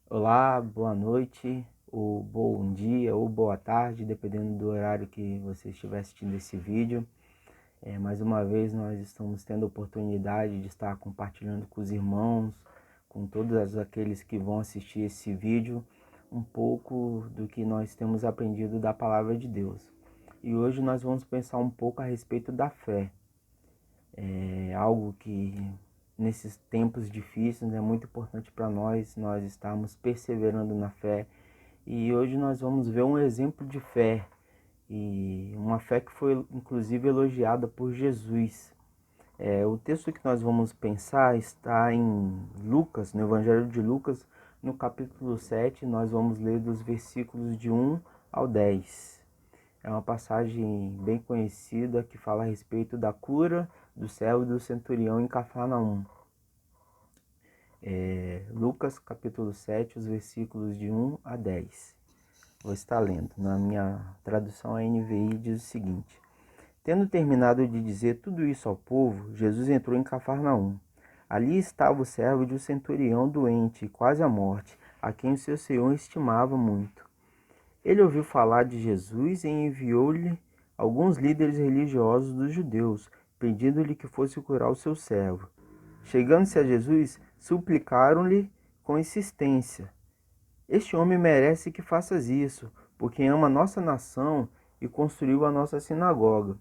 Olá, boa noite, ou bom dia, ou boa tarde, dependendo do horário que você estiver assistindo esse vídeo. Mais uma vez nós estamos tendo a oportunidade de estar compartilhando com os irmãos, com todos aqueles que vão assistir esse vídeo, um pouco do que nós temos aprendido da palavra de Deus. E hoje nós vamos pensar um pouco a respeito da fé. É algo que nesses tempos difíceis é muito importante para nós estarmos perseverando na fé. E hoje nós vamos ver um exemplo de fé, e uma fé que foi inclusive elogiada por Jesus. O texto que nós vamos pensar está em Lucas, no Evangelho de Lucas, no capítulo 7. Nós vamos ler dos versículos de 1 ao 10. É uma passagem bem conhecida que fala a respeito da cura do servo e do centurião em Cafarnaum. Lucas capítulo 7, os versículos de 1 a 10. Vou estar lendo. Na minha tradução, a NVI diz o seguinte: Tendo terminado de dizer tudo isso ao povo, Jesus entrou em Cafarnaum. Ali estava o servo de um centurião doente, quase à morte, a quem o seu senhor estimava muito. Ele ouviu falar de Jesus e enviou-lhe alguns líderes religiosos dos judeus, pedindo-lhe que fosse curar o seu servo. Chegando-se a Jesus, suplicaram-lhe com insistência: Este homem merece que faças isso, porque ama a nossa nação e construiu a nossa sinagoga.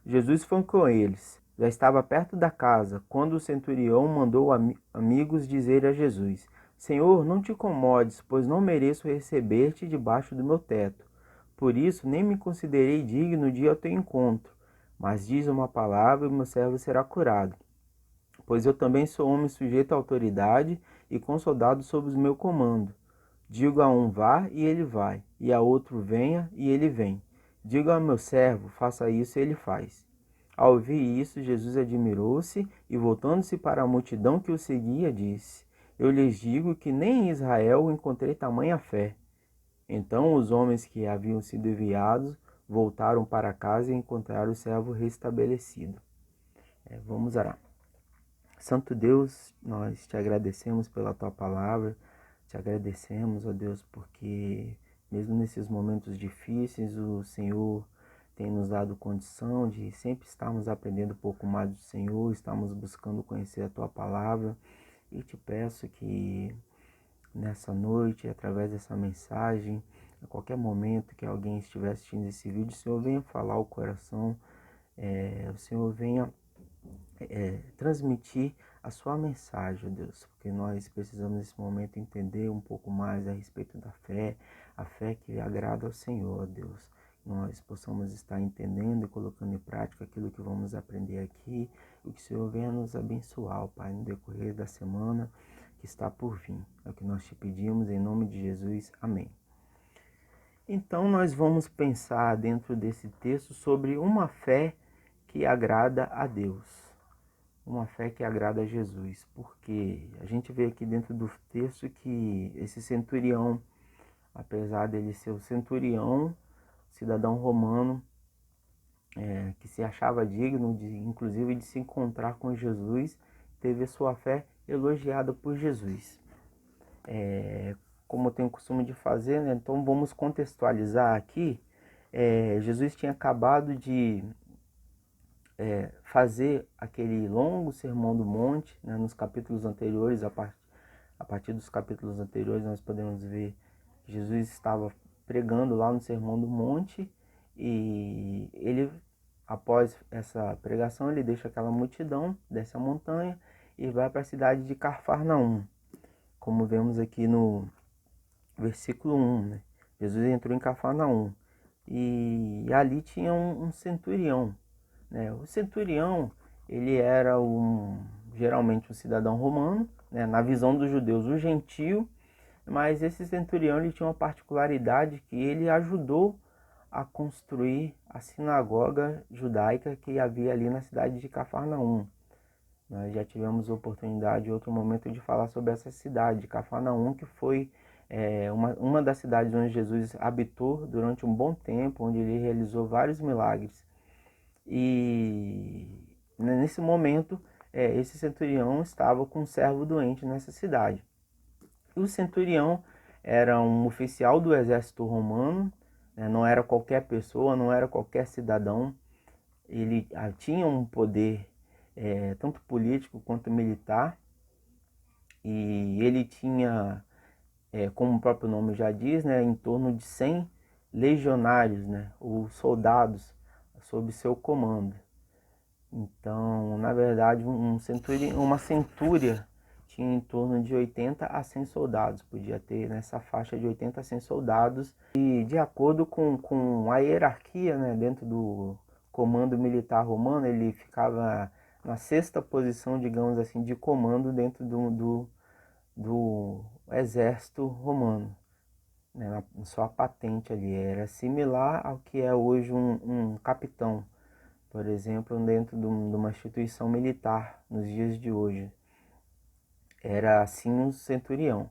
Jesus foi com eles. Já estava perto da casa, quando o centurião mandou amigos dizer a Jesus: Senhor, não te incomodes, pois não mereço receber-te debaixo do meu teto. Por isso, nem me considerei digno de ir ao teu encontro. Mas diz uma palavra e meu servo será curado. Pois eu também sou homem sujeito à autoridade e com soldados sob o meu comando. Digo a um vá e ele vai, e a outro venha e ele vem. Digo ao meu servo, faça isso e ele faz. Ao ouvir isso, Jesus admirou-se e, voltando-se para a multidão que o seguia, disse: Eu lhes digo que nem em Israel encontrei tamanha fé. Então os homens que haviam sido enviados voltaram para casa e encontraram o servo restabelecido. Vamos orar. Santo Deus, nós te agradecemos pela tua palavra, te agradecemos, ó Deus, porque mesmo nesses momentos difíceis, o Senhor tem nos dado condição de sempre estarmos aprendendo um pouco mais do Senhor, estamos buscando conhecer a tua palavra, e te peço que nessa noite, através dessa mensagem, a qualquer momento que alguém estiver assistindo esse vídeo, o Senhor venha falar ao coração, o Senhor venha transmitir a sua mensagem, Deus, porque nós precisamos nesse momento entender um pouco mais a respeito da fé, a fé que agrada ao Senhor, Deus. Nós possamos estar entendendo e colocando em prática aquilo que vamos aprender aqui, e que o Senhor venha nos abençoar, Pai, no decorrer da semana que está por vir. É o que nós te pedimos, em nome de Jesus. Amém. Então nós vamos pensar dentro desse texto sobre uma fé que agrada a Deus. Uma fé que agrada a Jesus, porque a gente vê aqui dentro do texto que esse centurião, apesar dele ser o centurião, cidadão romano, que se achava digno de, inclusive, de se encontrar com Jesus, teve a sua fé elogiada por Jesus. Como eu tenho o costume de fazer, né? Então vamos contextualizar aqui. Jesus tinha acabado de fazer aquele longo sermão do monte, né, nos capítulos anteriores. A partir dos capítulos anteriores nós podemos ver que Jesus estava pregando lá no sermão do monte, e ele, após essa pregação, ele deixa aquela multidão, desce a montanha e vai para a cidade de Cafarnaum, como vemos aqui no versículo 1, né? Jesus entrou em Cafarnaum e ali tinha um centurião, né? O centurião, ele era geralmente um cidadão romano, né? Na visão dos judeus, o gentio, mas esse centurião ele tinha uma particularidade, que ele ajudou a construir a sinagoga judaica que havia ali na cidade de Cafarnaum. Nós já tivemos oportunidade em outro momento de falar sobre essa cidade de Cafarnaum, que foi uma das cidades onde Jesus habitou durante um bom tempo, onde ele realizou vários milagres. E nesse momento, esse centurião estava com um servo doente nessa cidade. E o centurião era um oficial do exército romano, né? Não era qualquer pessoa, não era qualquer cidadão. Ele tinha um poder tanto político quanto militar, e ele tinha, como o próprio nome já diz, né, em torno de 100 legionários, né, ou soldados sob seu comando. Então, na verdade, uma centúria tinha em torno de 80 a 100 soldados, podia ter nessa faixa de 80 a 100 soldados, e de acordo com a hierarquia, né, dentro do comando militar romano, ele ficava na sexta posição, digamos assim, de comando dentro do exército romano, né, na sua patente ali, era similar ao que é hoje um capitão, por exemplo, dentro de uma instituição militar nos dias de hoje. Era assim um centurião.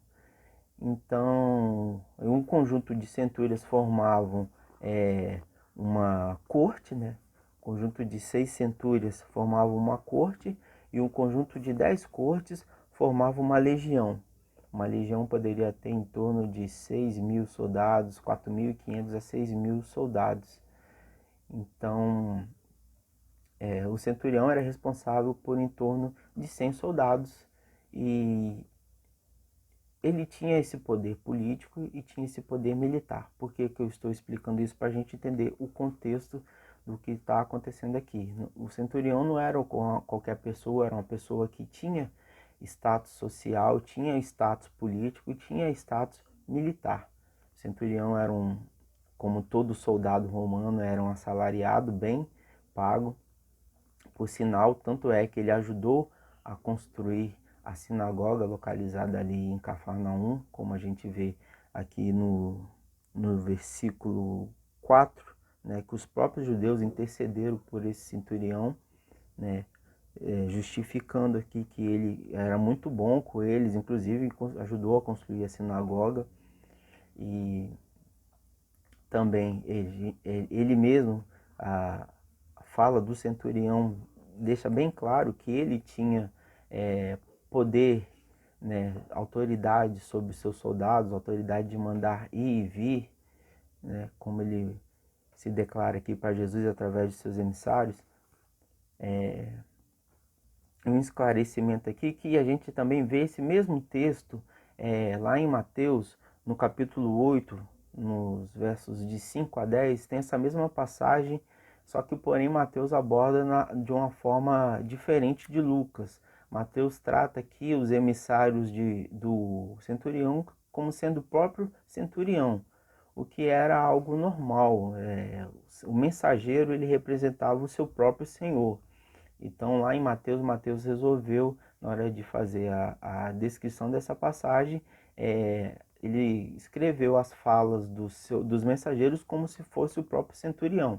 Então, um conjunto de centúrias formavam uma corte, né? Um conjunto de 6 centúrias formavam uma corte, e um conjunto de 10 cortes formava uma legião. Uma legião poderia ter em torno de 6.000 soldados, 4.500 a 6.000 soldados. Então, o centurião era responsável por em torno de 100 soldados, e ele tinha esse poder político e tinha esse poder militar. Por que eu estou explicando isso? Para a gente entender o contexto do que está acontecendo aqui. O centurião não era qualquer pessoa, era uma pessoa que tinha status social, tinha status político e tinha status militar. O centurião era como todo soldado romano, era um assalariado bem pago. Por sinal, tanto é que ele ajudou a construir a sinagoga localizada ali em Cafarnaum, como a gente vê aqui no versículo 4, né, que os próprios judeus intercederam por esse centurião, né, justificando aqui que ele era muito bom com eles, inclusive ajudou a construir a sinagoga. E também ele mesmo fala do centurião, deixa bem claro que ele tinha poder, né, autoridade sobre seus soldados, autoridade de mandar ir e vir, né, como ele se declara aqui para Jesus através de seus emissários. Um esclarecimento aqui que a gente também vê esse mesmo texto lá em Mateus, no capítulo 8, nos versos de 5 a 10, tem essa mesma passagem, só que porém Mateus aborda de uma forma diferente de Lucas. Mateus trata aqui os emissários do centurião como sendo o próprio centurião, o que era algo normal. O mensageiro, ele representava o seu próprio senhor. Então lá em Mateus, Mateus resolveu, na hora de fazer a descrição dessa passagem, ele escreveu as falas dos mensageiros como se fosse o próprio centurião.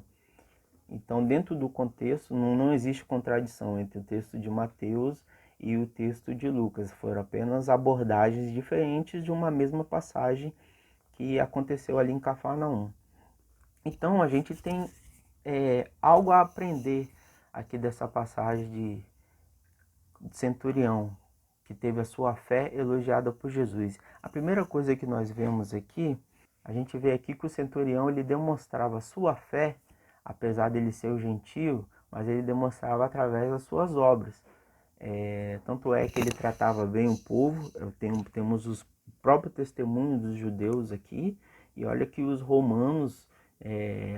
Então, dentro do contexto, não existe contradição entre o texto de Mateus e o texto de Lucas. Foram apenas abordagens diferentes de uma mesma passagem que aconteceu ali em Cafarnaum. Então, a gente tem algo a aprender aqui dessa passagem de centurião, que teve a sua fé elogiada por Jesus. A primeira coisa que nós vemos aqui, a gente vê aqui que o centurião, ele demonstrava sua fé, apesar dele ser o gentio, mas ele demonstrava através das suas obras. Tanto é que ele tratava bem o povo. Temos os próprios testemunhos dos judeus aqui, e olha que os romanos,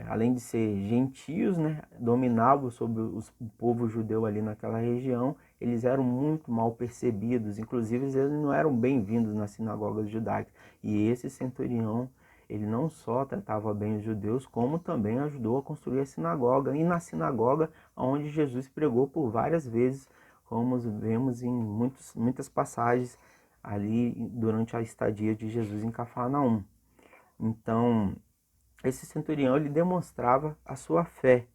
além de ser gentios, né, dominavam sobre o povo judeu ali naquela região. Eles eram muito mal percebidos, inclusive eles não eram bem-vindos nas sinagogas judaicas. E esse centurião, ele não só tratava bem os judeus, como também ajudou a construir a sinagoga, e na sinagoga onde Jesus pregou por várias vezes, como vemos em muitas passagens ali durante a estadia de Jesus em Cafarnaum. Então, esse centurião, ele demonstrava a sua fé,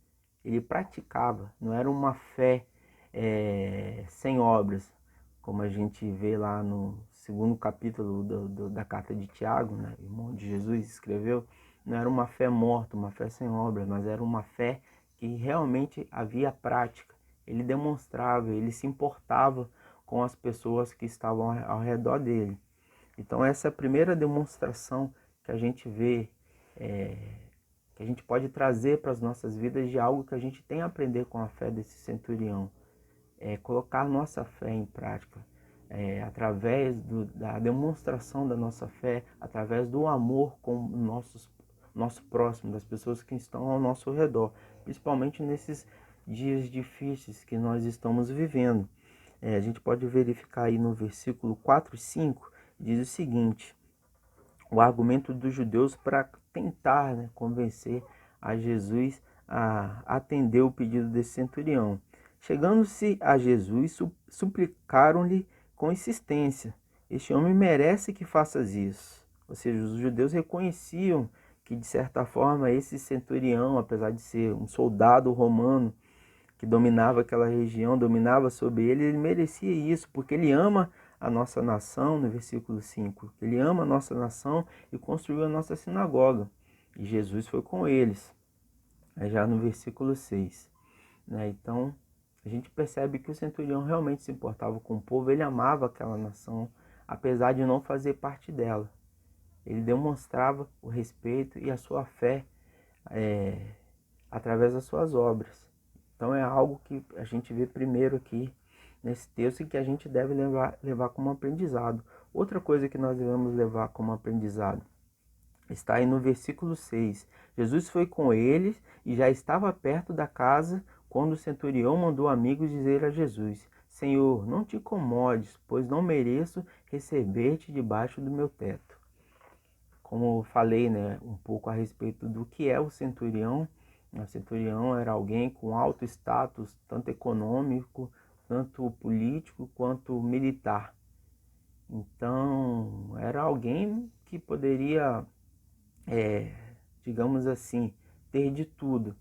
ele praticava, não era uma fé sem obras, como a gente vê lá no segundo capítulo da carta de Tiago, né, irmão de Jesus, escreveu. Não era uma fé morta, uma fé sem obras, mas era uma fé que realmente havia prática. Ele demonstrava, ele se importava com as pessoas que estavam ao redor dele. Então essa é a primeira demonstração que a gente vê, que a gente pode trazer para as nossas vidas de algo que a gente tem a aprender com a fé desse centurião. Colocar nossa fé em prática, através da demonstração da nossa fé, através do amor com o nosso próximo, das pessoas que estão ao nosso redor, principalmente nesses dias difíceis que nós estamos vivendo. A gente pode verificar aí no versículo 4 e 5, diz o seguinte: o argumento dos judeus para tentar, né, convencer a Jesus a atender o pedido desse centurião. Chegando-se a Jesus, suplicaram-lhe com insistência: este homem merece que faças isso. Ou seja, os judeus reconheciam que, de certa forma, esse centurião, apesar de ser um soldado romano que dominava aquela região, dominava sobre ele, ele merecia isso, porque ele ama a nossa nação, no versículo 5. Ele ama a nossa nação e construiu a nossa sinagoga. E Jesus foi com eles. Já no versículo 6. Então, a gente percebe que o centurião realmente se importava com o povo, ele amava aquela nação, apesar de não fazer parte dela. Ele demonstrava o respeito e a sua fé através das suas obras. Então é algo que a gente vê primeiro aqui nesse texto e que a gente deve levar como aprendizado. Outra coisa que nós devemos levar como aprendizado está aí no versículo 6. Jesus foi com eles e já estava perto da casa quando o centurião mandou amigos dizer a Jesus: Senhor, não te incomodes, pois não mereço receber-te debaixo do meu teto. Como eu falei, né, um pouco a respeito do que é o centurião. O centurião era alguém com alto status, tanto econômico, tanto político, quanto militar. Então, era alguém que poderia, digamos assim, ter de tudo,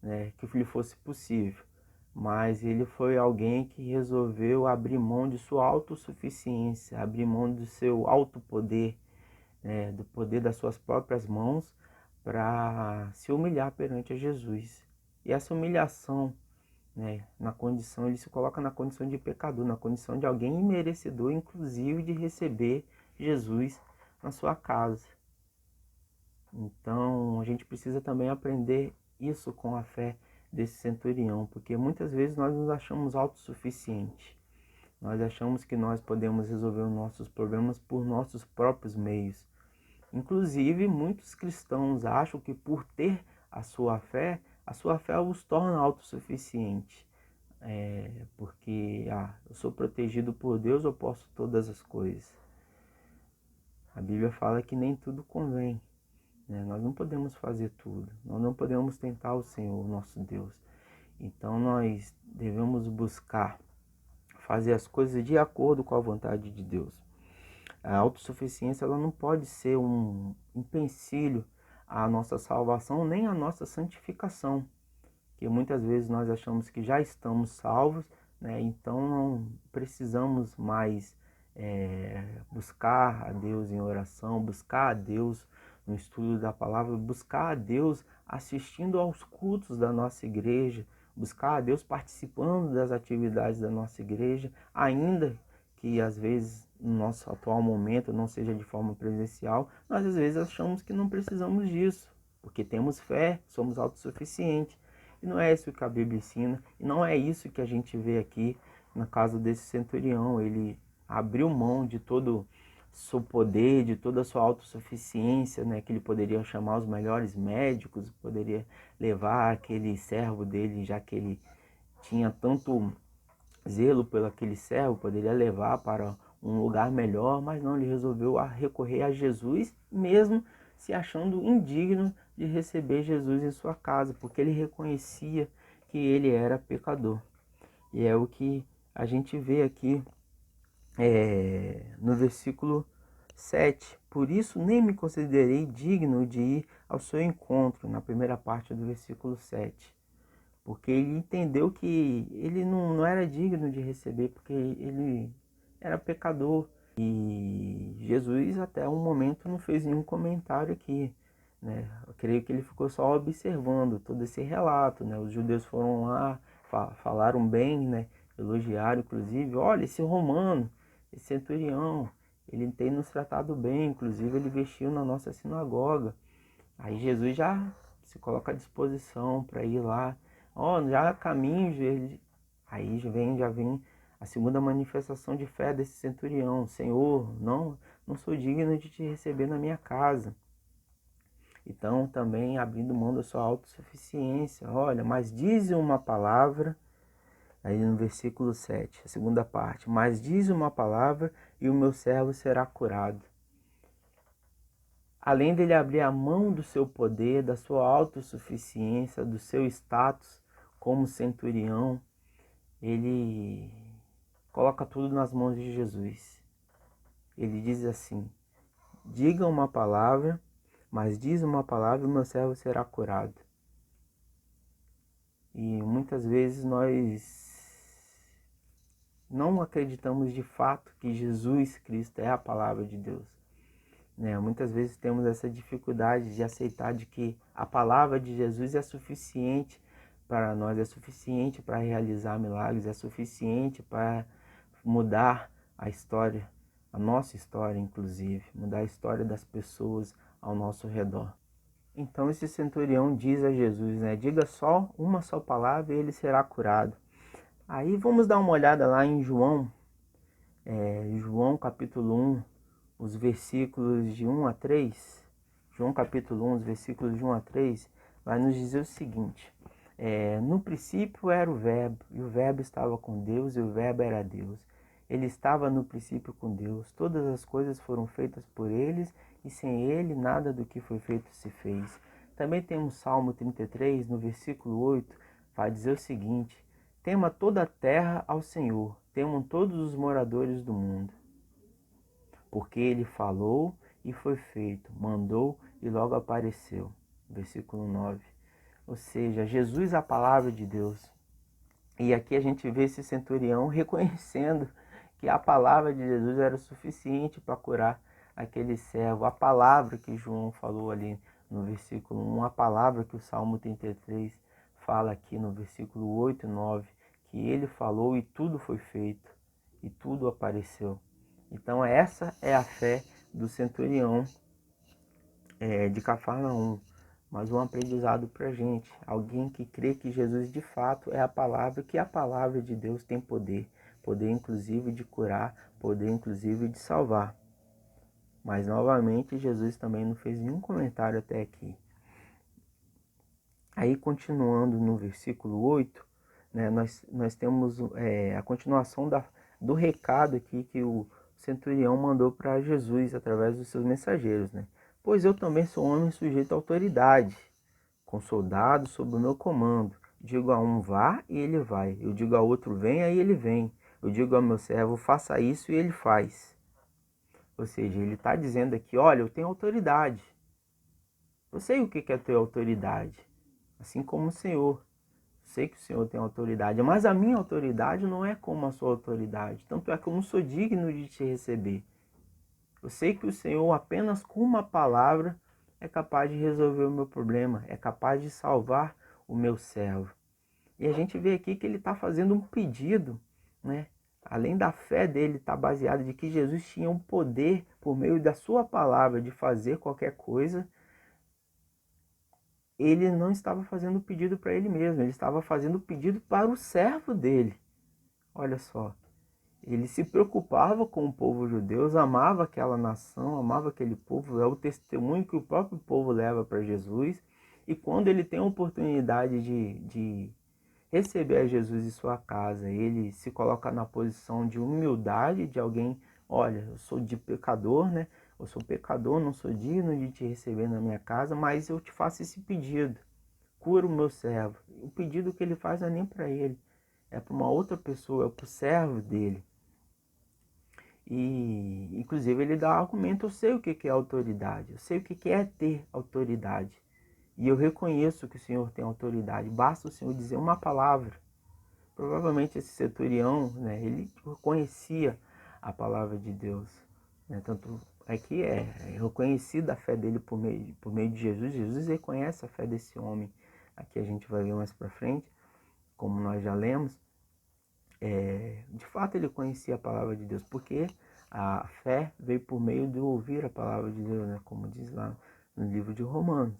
né, que lhe fosse possível. Mas ele foi alguém que resolveu abrir mão de sua autossuficiência, abrir mão do seu alto poder, do poder das suas próprias mãos, para se humilhar perante a Jesus. E essa humilhação, na condição, ele se coloca na condição de pecador, na condição de alguém imerecedor, inclusive de receber Jesus na sua casa. Então, a gente precisa também aprender isso com a fé desse centurião, porque muitas vezes nós nos achamos autossuficientes. Nós achamos que nós podemos resolver os nossos problemas por nossos próprios meios. Inclusive, muitos cristãos acham que por ter a sua fé os torna autossuficientes. Porque eu sou protegido por Deus, eu posso todas as coisas. A Bíblia fala que nem tudo convém. Nós não podemos fazer tudo. Nós não podemos tentar o Senhor, nosso Deus. Então nós devemos buscar fazer as coisas de acordo com a vontade de Deus. A autossuficiência ela não pode ser um empecilho à nossa salvação nem à nossa santificação, que muitas vezes nós achamos que já estamos salvos, então não precisamos mais buscar a Deus em oração, buscar a Deus no estudo da palavra, buscar a Deus assistindo aos cultos da nossa igreja, buscar a Deus participando das atividades da nossa igreja, ainda que às vezes no nosso atual momento não seja de forma presencial, nós às vezes achamos que não precisamos disso, porque temos fé, somos autossuficientes. E não é isso que a Bíblia ensina, e não é isso que a gente vê aqui no caso desse centurião. Ele abriu mão de todo o seu poder, de toda a sua autossuficiência, que ele poderia chamar os melhores médicos, poderia levar aquele servo dele, já que ele tinha tanto zelo pelo aquele servo, poderia levar para um lugar melhor, mas não, ele resolveu recorrer a Jesus, mesmo se achando indigno de receber Jesus em sua casa, porque ele reconhecia que ele era pecador. E é o que a gente vê aqui no versículo 7. Por isso nem me considerei digno de ir ao seu encontro, na primeira parte do versículo 7. Porque ele entendeu que ele não era digno de receber, porque ele era pecador. E Jesus até um momento não fez nenhum comentário aqui. Eu creio que ele ficou só observando todo esse relato. Os judeus foram lá, falaram bem, elogiaram inclusive. Olha, esse romano, esse centurião, ele tem nos tratado bem, inclusive ele vestiu na nossa sinagoga. Aí Jesus já se coloca à disposição para ir lá. Ó, já caminho, aí já vem a segunda manifestação de fé desse centurião. Senhor, não sou digno de te receber na minha casa. Então também abrindo mão da sua autossuficiência. Olha, mas diz uma palavra, aí no versículo 7, a segunda parte. Mas diz uma palavra e o meu servo será curado. Além dele abrir a mão do seu poder, da sua autossuficiência, do seu status como centurião, ele coloca tudo nas mãos de Jesus. Ele diz assim: diga uma palavra, mas diz uma palavra e o meu servo será curado. E muitas vezes nós não acreditamos de fato que Jesus Cristo é a palavra de Deus. Muitas vezes temos essa dificuldade de aceitar de que a palavra de Jesus é suficiente para nós, é suficiente para realizar milagres, é suficiente para mudar a história, a nossa história inclusive, mudar a história das pessoas ao nosso redor. Então esse centurião diz a Jesus, diga só uma só palavra e ele será curado. Aí vamos dar uma olhada lá em João capítulo 1, os versículos de 1 a 3, João capítulo 1, os versículos de 1 a 3, vai nos dizer o seguinte: no princípio era o verbo, e o verbo estava com Deus, e o verbo era Deus. Ele estava no princípio com Deus. Todas as coisas foram feitas por eles, e sem ele nada do que foi feito se fez. Também temos Salmo 33, no versículo 8, vai dizer o seguinte: tema toda a terra ao Senhor, temam todos os moradores do mundo. Porque ele falou e foi feito, mandou e logo apareceu. Versículo 9. Ou seja, Jesus é a palavra de Deus. E aqui a gente vê esse centurião reconhecendo que a palavra de Jesus era suficiente para curar aquele servo. A palavra que João falou ali no versículo 1, a palavra que o Salmo 33 fala aqui no versículo 8 e 9, que ele falou e tudo foi feito, e tudo apareceu. Então essa é a fé do centurião de Cafarnaum, mas um aprendizado para a gente, alguém que crê que Jesus de fato é a palavra, que a palavra de Deus tem poder, poder inclusive de curar, poder inclusive de salvar. Mas novamente Jesus também não fez nenhum comentário até aqui. Aí continuando no versículo 8, nós temos a continuação do recado aqui que o centurião mandou para Jesus através dos seus mensageiros. Pois eu também sou homem sujeito à autoridade, com soldados sob o meu comando. Digo a um vá e ele vai, eu digo a outro venha e ele vem, eu digo ao meu servo faça isso e ele faz. Ou seja, ele está dizendo aqui, olha, eu tenho autoridade. Eu sei o que é ter autoridade, assim como o Senhor. Sei que o Senhor tem autoridade, mas a minha autoridade não é como a sua autoridade. Tanto é que eu não sou digno de te receber. Eu sei que o Senhor, apenas com uma palavra, é capaz de resolver o meu problema, é capaz de salvar o meu servo. E a gente vê aqui que ele está fazendo um pedido, Além da fé dele estar baseada de que Jesus tinha o poder, por meio da sua palavra, de fazer qualquer coisa, ele não estava fazendo o pedido para ele mesmo, ele estava fazendo o pedido para o servo dele. Olha só, ele se preocupava com o povo judeu, amava aquela nação, amava aquele povo, é o testemunho que o próprio povo leva para Jesus. E quando ele tem a oportunidade de receber a Jesus em sua casa, ele se coloca na posição de humildade de alguém, olha, eu sou de pecador, Eu sou pecador, não sou digno de te receber na minha casa, mas eu te faço esse pedido. Cura o meu servo. O pedido que ele faz não é nem para ele, é para uma outra pessoa, é para o servo dele. E, inclusive, ele dá argumento, eu sei o que é autoridade, eu sei o que é ter autoridade. E eu reconheço que o Senhor tem autoridade, basta o Senhor dizer uma palavra. Provavelmente esse centurião, ele conhecia a palavra de Deus. Tanto é que é reconhecida a fé dele por meio de Jesus. Jesus reconhece a fé desse homem. Aqui a gente vai ver mais para frente, como nós já lemos. De fato ele conhecia a palavra de Deus, porque A fé veio por meio de ouvir a palavra de Deus, né? Como diz lá no livro de Romanos.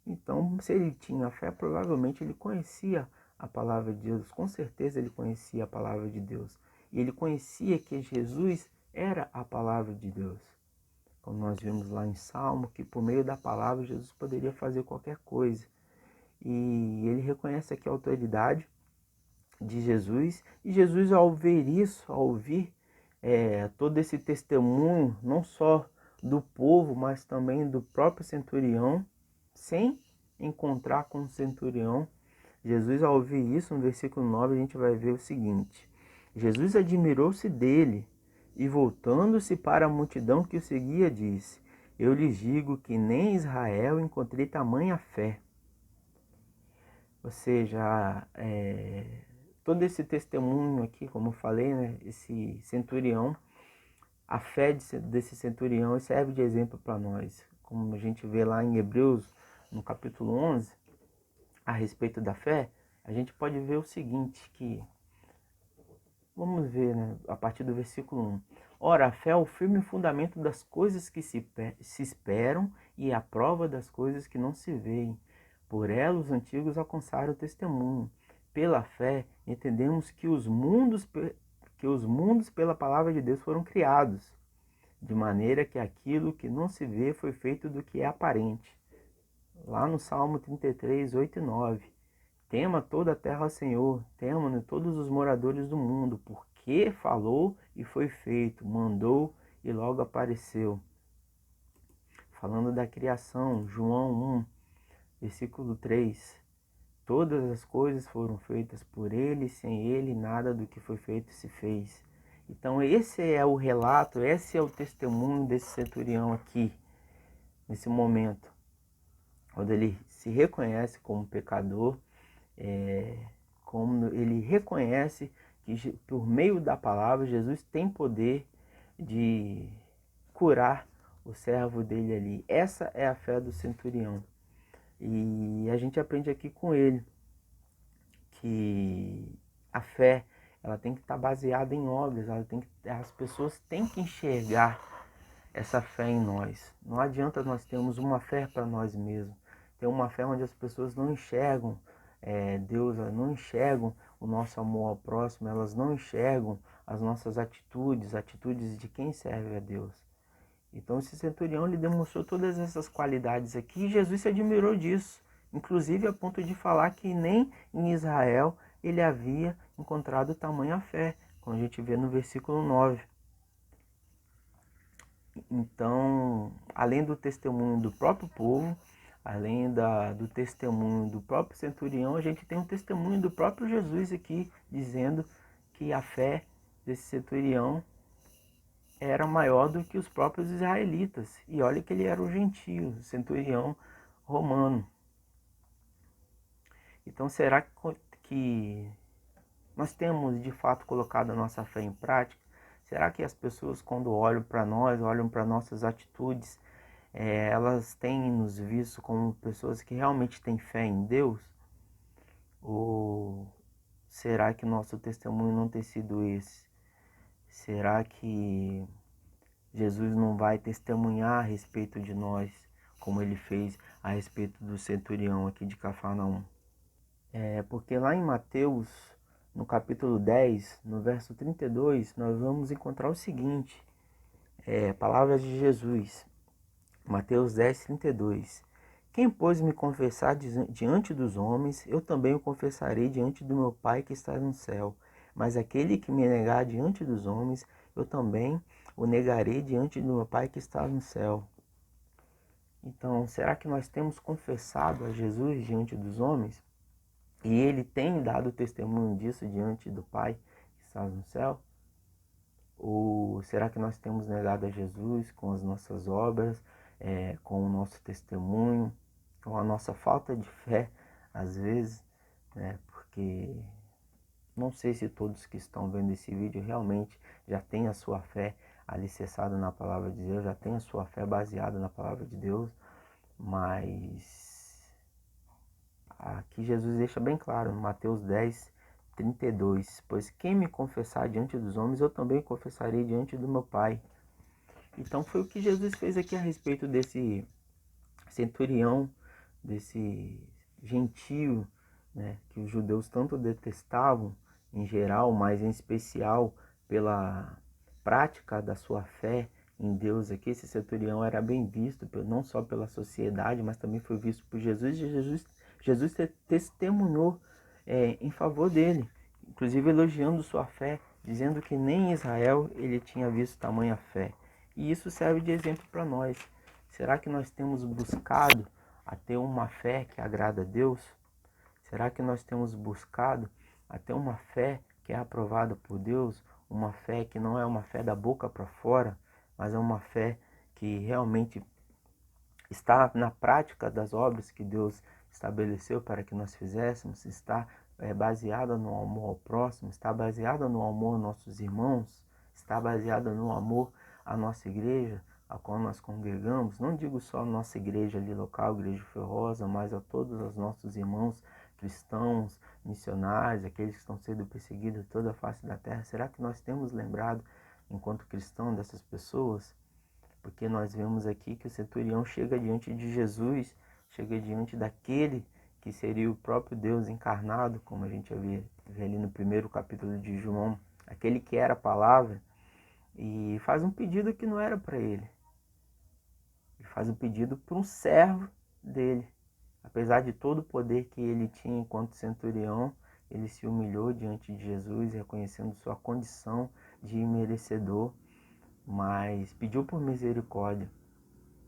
Então, se ele tinha fé, provavelmente ele conhecia a palavra de Deus. Com certeza ele conhecia a palavra de Deus. E ele conhecia que Jesus era a palavra de Deus. Como nós vimos lá em Salmo, que por meio da palavra Jesus poderia fazer qualquer coisa. E ele reconhece aqui a autoridade de Jesus. E Jesus, ao ver isso, ao ouvir todo esse testemunho, não só do povo, mas também do próprio centurião, sem encontrar com o centurião, Jesus, ao ouvir isso, no versículo 9, a gente vai ver o seguinte: Jesus admirou-se dele e, voltando-se para a multidão que o seguia, disse: Eu lhes digo que nem em Israel encontrei tamanha fé. Ou seja, todo esse testemunho aqui, como eu falei, né, esse centurião, a fé desse centurião serve de exemplo para nós. Como a gente vê lá em Hebreus, no capítulo 11, a respeito da fé, a gente pode ver o seguinte, que vamos ver, né, a partir do versículo 1. Ora, a fé é o firme fundamento das coisas que se esperam e a prova das coisas que não se veem. Por ela os antigos alcançaram o testemunho. Pela fé entendemos que os mundos pela palavra de Deus foram criados, de maneira que aquilo que não se vê foi feito do que é aparente. Lá no Salmo 33, 8 e 9. Tema toda a terra ao Senhor, temam-no todos os moradores do mundo, porque falou e foi feito, mandou e logo apareceu. Falando da criação, João 1, versículo 3. Todas as coisas foram feitas por ele, sem ele nada do que foi feito se fez. Então esse é o relato, esse é o testemunho desse centurião aqui, nesse momento, quando ele se reconhece como pecador, como ele reconhece que por meio da palavra Jesus tem poder de curar o servo dele ali. Essa é a fé do centurião. E a gente aprende aqui com ele que a fé, ela tem que estar baseada em obras, as pessoas têm que enxergar essa fé em nós. Não adianta nós termos uma fé para nós mesmos. Ter uma fé onde as pessoas não enxergam Deus, elas não enxergam o nosso amor ao próximo, elas não enxergam as nossas atitudes de quem serve a Deus. Então esse centurião, ele demonstrou todas essas qualidades aqui e Jesus se admirou disso. Inclusive a ponto de falar que nem em Israel ele havia encontrado tamanha fé, como a gente vê no versículo 9. Então, além do testemunho do próprio povo, além do testemunho do próprio centurião, a gente tem um testemunho do próprio Jesus aqui, dizendo que a fé desse centurião era maior do que os próprios israelitas. E olha que ele era o gentio, o centurião romano. Então, será que nós temos de fato colocado a nossa fé em prática? Será que as pessoas, quando olham para nós, olham para nossas atitudes, elas têm nos visto como pessoas que realmente têm fé em Deus? Ou será que nosso testemunho não tem sido esse? Será que Jesus não vai testemunhar a respeito de nós, como ele fez a respeito do centurião aqui de Cafarnaum? Porque lá em Mateus, no capítulo 10, no verso 32, nós vamos encontrar o seguinte, palavras de Jesus, Mateus 10, 32. Quem, pois, me confessar diante dos homens, eu também o confessarei diante do meu Pai que está no céu. Mas aquele que me negar diante dos homens, eu também o negarei diante do meu Pai que está no céu. Então, será que nós temos confessado a Jesus diante dos homens? E ele tem dado testemunho disso diante do Pai que está no céu? Ou será que nós temos negado a Jesus com as nossas obras, com o nosso testemunho, com a nossa falta de fé, às vezes, né? Porque não sei se todos que estão vendo esse vídeo realmente já têm a sua fé alicerçada na palavra de Deus, já têm a sua fé baseada na palavra de Deus, mas aqui Jesus deixa bem claro, no Mateus 10, 32, pois quem me confessar diante dos homens, eu também confessarei diante do meu Pai. Então foi o que Jesus fez aqui a respeito desse centurião, desse gentio, né, que os judeus tanto detestavam em geral, mas em especial pela prática da sua fé em Deus aqui. Esse centurião era bem visto não só pela sociedade, mas também foi visto por Jesus, e Jesus testemunhou em favor dele, inclusive elogiando sua fé, dizendo que nem em Israel ele tinha visto tamanha fé. E isso serve de exemplo para nós. Será que nós temos buscado a ter uma fé que agrada a Deus? Será que nós temos buscado a ter uma fé que é aprovada por Deus? Uma fé que não é uma fé da boca para fora, mas é uma fé que realmente está na prática das obras que Deus estabeleceu para que nós fizéssemos, está baseada no amor ao próximo, está baseada no amor aos nossos irmãos, está baseada no amor à nossa igreja, a qual nós congregamos. Não digo só a nossa igreja ali local, Igreja Ferrosa, mas a todos os nossos irmãos cristãos, missionários, aqueles que estão sendo perseguidos em toda a face da terra. Será que nós temos lembrado, enquanto cristão, dessas pessoas? Porque nós vemos aqui que o centurião chega diante de Jesus, chega diante daquele que seria o próprio Deus encarnado, como a gente vê ali no primeiro capítulo de João, aquele que era a palavra, e faz um pedido que não era para ele. Ele faz um pedido para um servo dele. Apesar de todo o poder que ele tinha enquanto centurião, ele se humilhou diante de Jesus, reconhecendo sua condição de merecedor, mas pediu por misericórdia.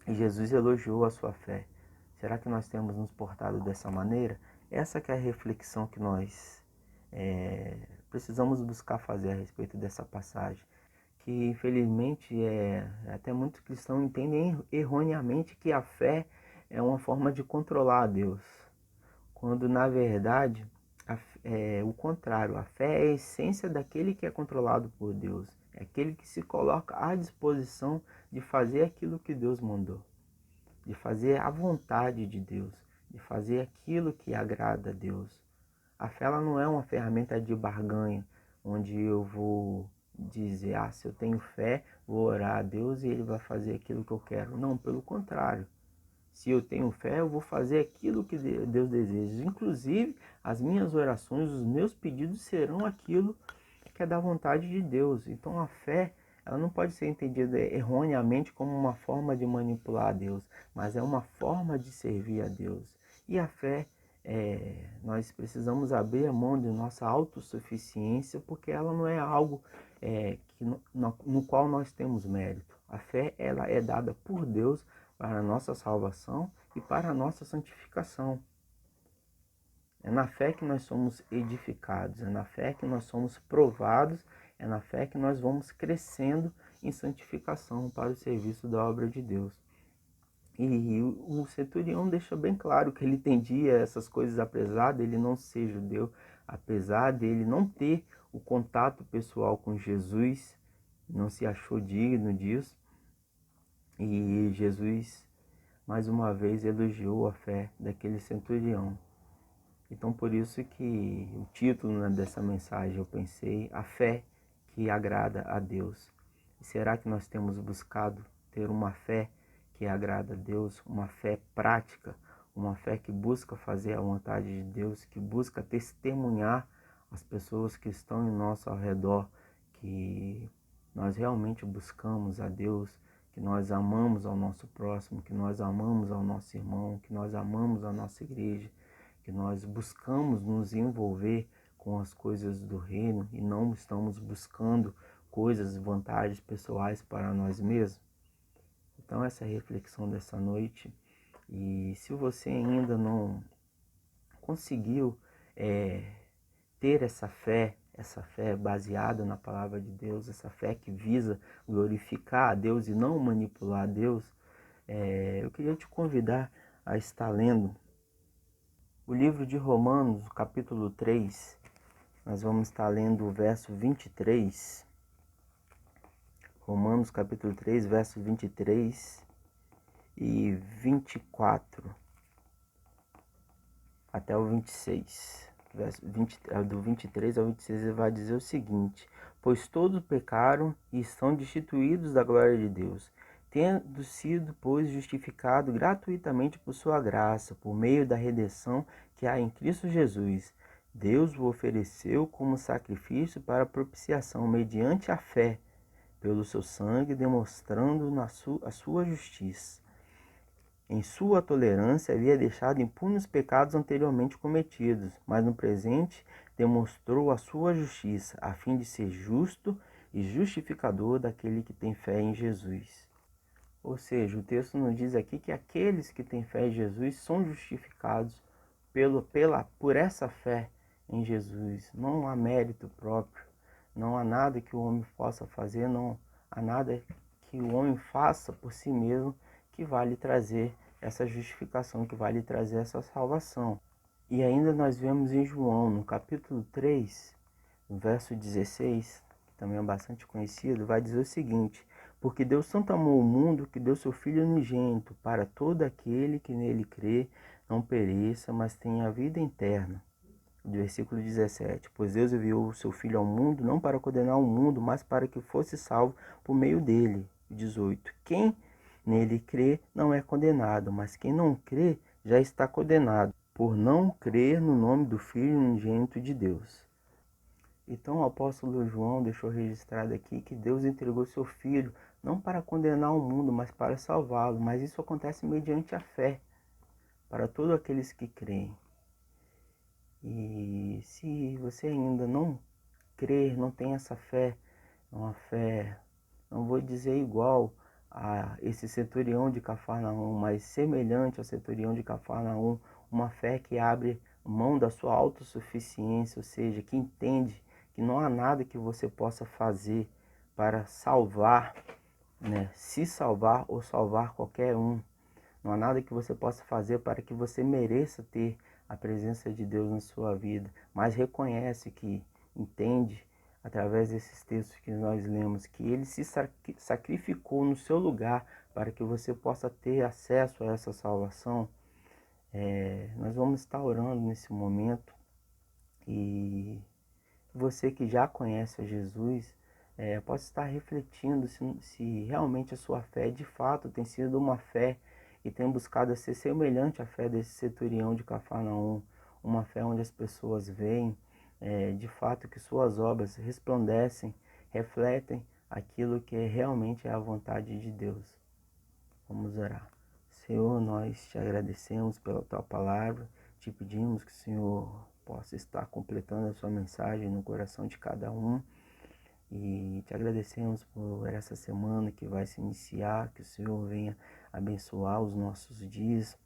E Jesus elogiou a sua fé. Será que nós temos nos portado dessa maneira? Essa que é a reflexão que nós precisamos buscar fazer a respeito dessa passagem. Que infelizmente até muitos cristãos entendem erroneamente que a fé é uma forma de controlar a Deus. Quando na verdade é o contrário. A fé é a essência daquele que é controlado por Deus. É aquele que se coloca à disposição de fazer aquilo que Deus mandou, de fazer a vontade de Deus, de fazer aquilo que agrada a Deus. A fé ela não é uma ferramenta de barganha, onde eu vou dizer, se eu tenho fé, vou orar a Deus e Ele vai fazer aquilo que eu quero. Não, pelo contrário. Se eu tenho fé, eu vou fazer aquilo que Deus deseja. Inclusive, as minhas orações, os meus pedidos serão aquilo que é da vontade de Deus. Então a fé, ela não pode ser entendida erroneamente como uma forma de manipular a Deus, mas é uma forma de servir a Deus. E a fé, nós precisamos abrir a mão de nossa autossuficiência, porque ela não é algo no qual nós temos mérito. A fé, ela é dada por Deus para a nossa salvação e para a nossa santificação. É na fé que nós somos edificados, é na fé que nós somos provados, é na fé que nós vamos crescendo em santificação para o serviço da obra de Deus. E o centurião deixa bem claro que ele entendia essas coisas, apesar dele não ser judeu, apesar dele não ter o contato pessoal com Jesus, não se achou digno disso. E Jesus, mais uma vez, elogiou a fé daquele centurião. Então, por isso que o título dessa mensagem eu pensei, a fé que agrada a Deus. E será que nós temos buscado ter uma fé que agrada a Deus, uma fé prática, uma fé que busca fazer a vontade de Deus, que busca testemunhar as pessoas que estão em nosso ao redor, que nós realmente buscamos a Deus, que nós amamos ao nosso próximo, que nós amamos ao nosso irmão, que nós amamos a nossa igreja, que nós buscamos nos envolver com as coisas do reino e não estamos buscando coisas, vantagens pessoais para nós mesmos. Então essa é a reflexão dessa noite. E se você ainda não conseguiu ter essa fé baseada na palavra de Deus, essa fé que visa glorificar a Deus e não manipular a Deus, eu queria te convidar a estar lendo o livro de Romanos, capítulo 3, nós vamos estar lendo o verso 23. Romanos, capítulo 3, verso 23 e 24 até o 26. Do 23 ao 26 ele vai dizer o seguinte: pois todos pecaram e estão destituídos da glória de Deus, tendo sido, pois, justificado gratuitamente por sua graça, por meio da redenção que há em Cristo Jesus. Deus o ofereceu como sacrifício para propiciação mediante a fé, pelo seu sangue, demonstrando a sua justiça. Em sua tolerância havia deixado impunes os pecados anteriormente cometidos, mas no presente demonstrou a sua justiça, a fim de ser justo e justificador daquele que tem fé em Jesus. Ou seja, o texto nos diz aqui que aqueles que têm fé em Jesus são justificados por essa fé em Jesus. Não há mérito próprio, não há nada que o homem possa fazer, não há nada que o homem faça por si mesmo que vai lhe trazer essa justificação, que vai lhe trazer essa salvação. E ainda nós vemos em João, no capítulo 3, no verso 16, que também é bastante conhecido, vai dizer o seguinte: porque Deus tanto amou o mundo que deu seu Filho unigênito, para todo aquele que nele crê não pereça, mas tenha a vida eterna. Do versículo 17: pois Deus enviou o seu Filho ao mundo, não para condenar o mundo, mas para que fosse salvo por meio dele. 18: quem nele crê não é condenado, mas quem não crê já está condenado, por não crer no nome do Filho unigênito de Deus. Então o apóstolo João deixou registrado aqui que Deus entregou seu Filho não para condenar o mundo, mas para salvá-lo. Mas isso acontece mediante a fé, para todos aqueles que creem. E se você ainda não crer, não tem essa fé, uma fé, não vou dizer igual a esse centurião de Cafarnaum, mas semelhante ao centurião de Cafarnaum, uma fé que abre mão da sua autossuficiência, ou seja, que entende que não há nada que você possa fazer para salvar, né, se salvar ou salvar qualquer um. Não há nada que você possa fazer para que você mereça ter a presença de Deus na sua vida, mas reconhece que entende, através desses textos que nós lemos, que Ele se sacrificou no seu lugar para que você possa ter acesso a essa salvação. Nós vamos estar orando nesse momento, e você que já conhece a Jesus, pode estar refletindo se realmente a sua fé de fato tem sido uma fé e tem buscado ser semelhante à fé desse centurião de Cafarnaum, uma fé onde as pessoas veem de fato que suas obras resplandecem, refletem aquilo que realmente é a vontade de Deus. Vamos orar. Senhor, nós te agradecemos pela tua palavra, te pedimos que o Senhor possa estar completando a sua mensagem no coração de cada um, e te agradecemos por essa semana que vai se iniciar, que o Senhor venha abençoar os nossos dias,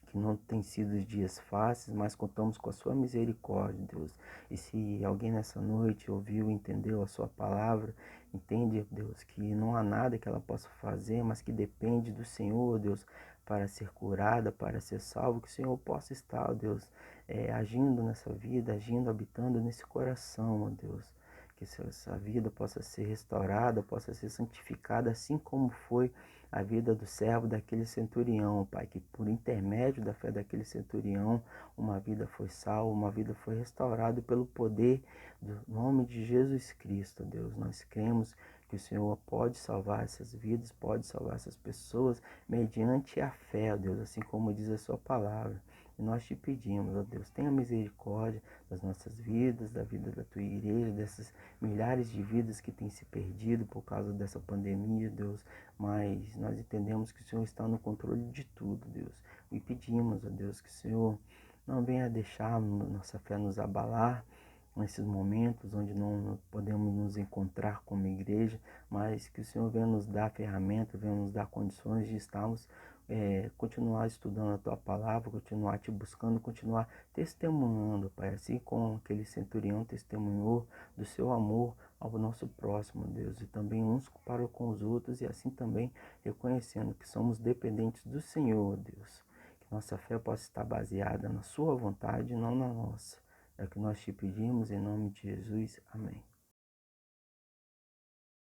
que não tem sido dias fáceis, mas contamos com a sua misericórdia, Deus. E se alguém nessa noite ouviu e entendeu a sua palavra, entende, Deus, que não há nada que ela possa fazer, mas que depende do Senhor, Deus, para ser curada, para ser salvo, que o Senhor possa estar, Deus, agindo nessa vida, agindo, habitando nesse coração, ó Deus. Que essa vida possa ser restaurada, possa ser santificada, assim como foi a vida do servo daquele centurião, Pai, que por intermédio da fé daquele centurião, uma vida foi salva, uma vida foi restaurada pelo poder do nome de Jesus Cristo, Deus. Nós cremos que o Senhor pode salvar essas vidas, pode salvar essas pessoas mediante a fé, Deus, assim como diz a sua palavra. E nós te pedimos, ó Deus, tenha misericórdia das nossas vidas, da vida da tua igreja, dessas milhares de vidas que têm se perdido por causa dessa pandemia, Deus. Mas nós entendemos que o Senhor está no controle de tudo, Deus. E pedimos, ó Deus, que o Senhor não venha deixar nossa fé nos abalar nesses momentos onde não podemos nos encontrar como igreja, mas que o Senhor venha nos dar ferramentas, venha nos dar condições de estarmos continuar estudando a tua palavra, continuar te buscando, continuar testemunhando, Pai, assim como aquele centurião testemunhou do seu amor ao nosso próximo, Deus, e também uns para com os outros, e assim também reconhecendo que somos dependentes do Senhor, Deus. Que nossa fé possa estar baseada na sua vontade e não na nossa. É o que nós te pedimos em nome de Jesus. Amém.